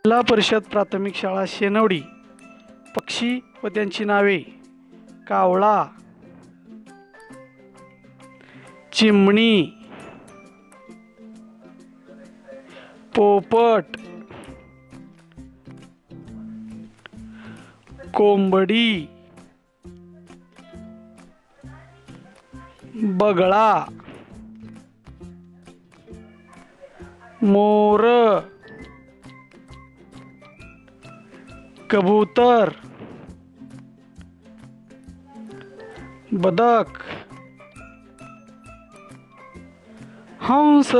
जिल्हा परिषद प्राथमिक शाळा शेनवडी. पक्षी व त्यांची नावे: कावळा, चिमणी, पोपट, कोंबडी, बगळा, मोर, कबूतर, बदक, हंस.